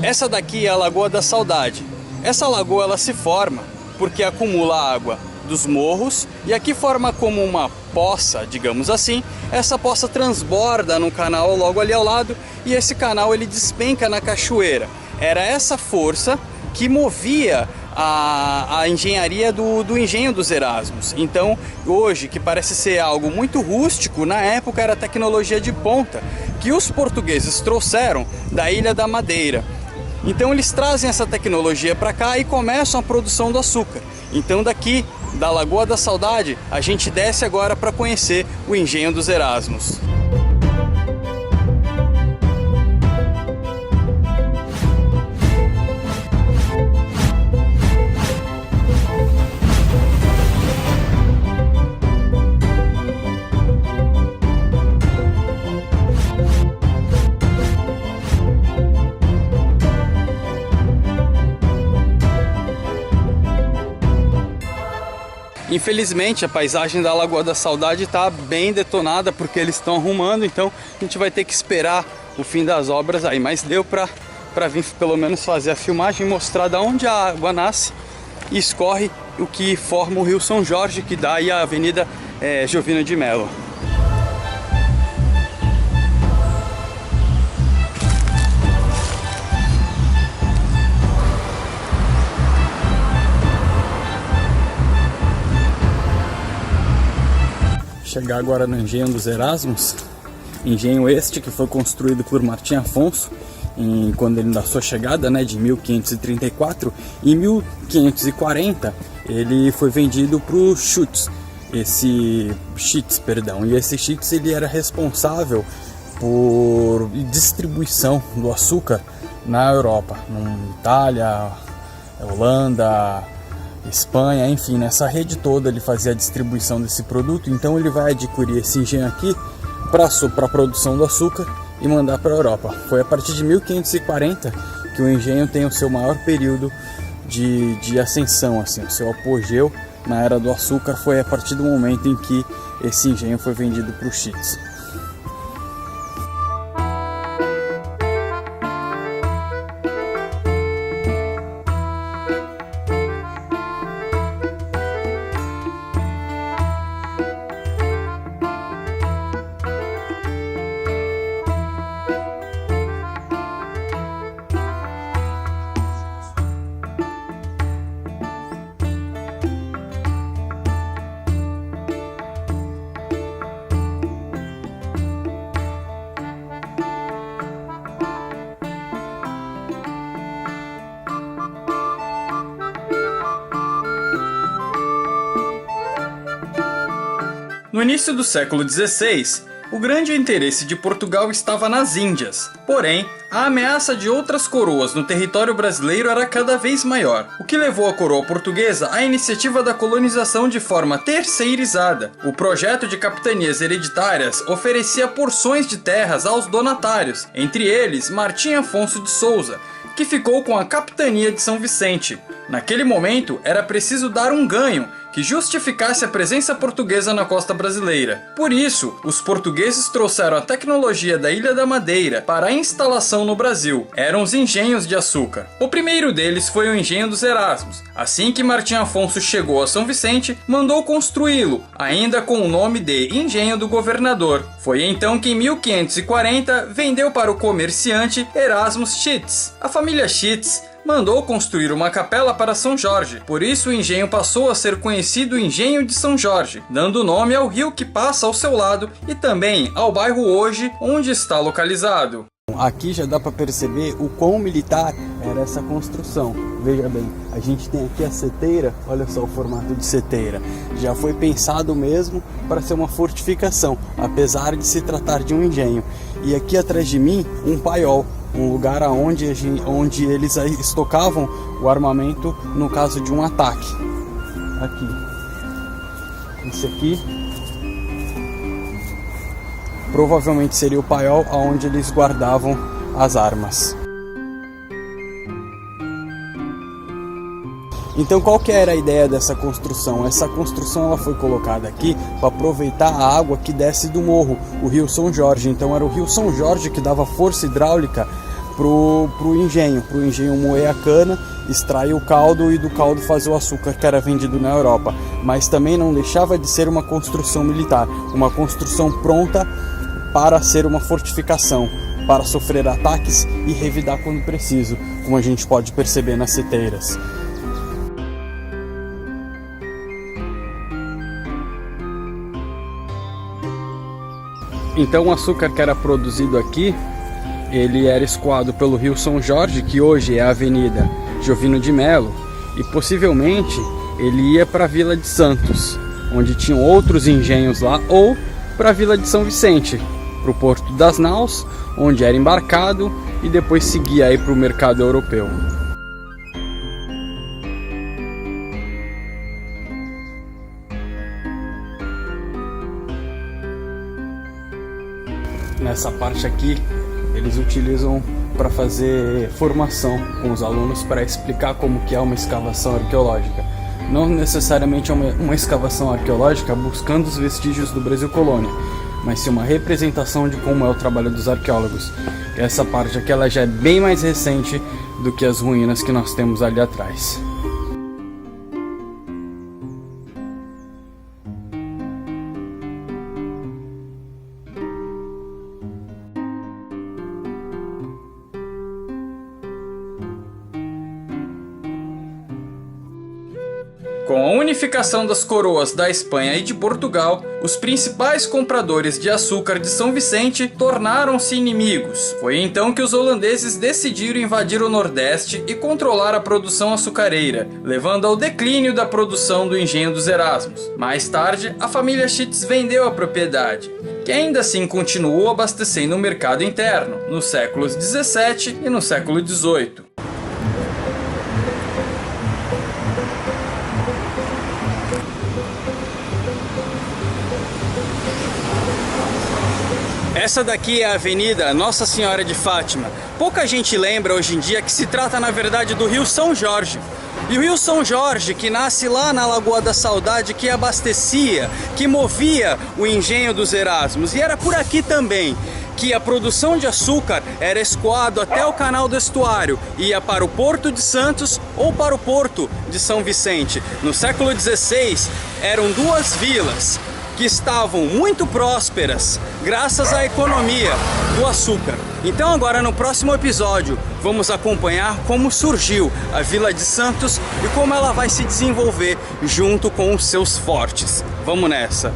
Essa daqui é a Lagoa da Saudade. Essa lagoa ela se forma porque acumula água dos morros e aqui forma como uma poça, digamos assim. Essa poça transborda no canal logo ali ao lado e esse canal ele despenca na cachoeira. Era essa força que movia a engenharia do engenho dos Erasmos. Então hoje, que parece ser algo muito rústico, na época era tecnologia de ponta que os portugueses trouxeram da Ilha da Madeira. Então eles trazem essa tecnologia para cá e começam a produção do açúcar. Então daqui, da Lagoa da Saudade, a gente desce agora para conhecer o engenho dos Erasmos. Infelizmente a paisagem da Lagoa da Saudade está bem detonada porque eles estão arrumando, então a gente vai ter que esperar o fim das obras aí, mas deu para vir pelo menos fazer a filmagem e mostrar de onde a água nasce e escorre, o que forma o Rio São Jorge, que dá aí a Avenida Jovino de Melo. Chegar agora no engenho dos Erasmos, engenho este que foi construído por Martim Afonso quando ele da sua chegada, de 1534. Em 1540 ele foi vendido para o Schütz, e esse Schütz ele era responsável por distribuição do açúcar na Europa, na Itália, Holanda, Espanha, enfim, nessa rede toda ele fazia a distribuição desse produto. Então ele vai adquirir esse engenho aqui para a produção do açúcar e mandar para a Europa. Foi a partir de 1540 que o engenho tem o seu maior período de ascensão, assim, o seu apogeu na era do açúcar foi a partir do momento em que esse engenho foi vendido para o Schütz. No início do século XVI, o grande interesse de Portugal estava nas Índias. Porém, a ameaça de outras coroas no território brasileiro era cada vez maior, o que levou a coroa portuguesa à iniciativa da colonização de forma terceirizada. O projeto de capitanias hereditárias oferecia porções de terras aos donatários, entre eles Martim Afonso de Souza, que ficou com a capitania de São Vicente. Naquele momento, era preciso dar um ganho que justificasse a presença portuguesa na costa brasileira. Por isso, os portugueses trouxeram a tecnologia da Ilha da Madeira para a instalação no Brasil. Eram os engenhos de açúcar. O primeiro deles foi o engenho dos Erasmos. Assim que Martim Afonso chegou a São Vicente, mandou construí-lo, ainda com o nome de Engenho do Governador. Foi então que em 1540 vendeu para o comerciante Erasmus Schütz. A família Schütz mandou construir uma capela para São Jorge, por isso o engenho passou a ser conhecido Engenho de São Jorge, dando nome ao rio que passa ao seu lado e também ao bairro hoje onde está localizado. Aqui já dá para perceber o quão militar era essa construção. Veja bem, a gente tem aqui a seteira, olha só o formato de seteira. Já foi pensado mesmo para ser uma fortificação, apesar de se tratar de um engenho. E aqui atrás de mim, um paiol, um lugar onde eles estocavam o armamento no caso de um ataque. Aqui. Esse aqui provavelmente seria o paiol onde eles guardavam as armas. Então qual que era a ideia dessa construção? Essa construção ela foi colocada aqui para aproveitar a água que desce do morro, o rio São Jorge. Então era o rio São Jorge que dava força hidráulica pro engenho moer a cana, extrair o caldo e do caldo fazer o açúcar que era vendido na Europa. Mas também não deixava de ser uma construção militar, uma construção pronta para ser uma fortificação, para sofrer ataques e revidar quando preciso, como a gente pode perceber nas seteiras. Então o açúcar que era produzido aqui, ele era escoado pelo rio São Jorge, que hoje é a Avenida Jovino de Melo, e possivelmente ele ia para a Vila de Santos, onde tinham outros engenhos lá, ou para a Vila de São Vicente, para o Porto das Naus, onde era embarcado e depois seguia aí para o mercado europeu. Nessa parte aqui eles utilizam para fazer formação com os alunos para explicar como que é uma escavação arqueológica. Não necessariamente uma escavação arqueológica buscando os vestígios do Brasil colônia, mas sim uma representação de como é o trabalho dos arqueólogos. Essa parte aqui ela já é bem mais recente do que as ruínas que nós temos ali atrás. Com a unificação das coroas da Espanha e de Portugal, os principais compradores de açúcar de São Vicente tornaram-se inimigos. Foi então que os holandeses decidiram invadir o Nordeste e controlar a produção açucareira, levando ao declínio da produção do engenho dos Erasmos. Mais tarde, a família Schitz vendeu a propriedade, que ainda assim continuou abastecendo o mercado interno, nos séculos 17 e no século 18. Essa daqui é a Avenida Nossa Senhora de Fátima. Pouca gente lembra hoje em dia que se trata na verdade do Rio São Jorge. E o Rio São Jorge, que nasce lá na Lagoa da Saudade, que abastecia, que movia o engenho dos Erasmos. E era por aqui também que a produção de açúcar era escoado até o canal do estuário, ia para o Porto de Santos ou para o Porto de São Vicente. No século XVI eram duas vilas que estavam muito prósperas graças à economia do açúcar. Então agora no próximo episódio vamos acompanhar como surgiu a Vila de Santos e como ela vai se desenvolver junto com os seus fortes. Vamos nessa!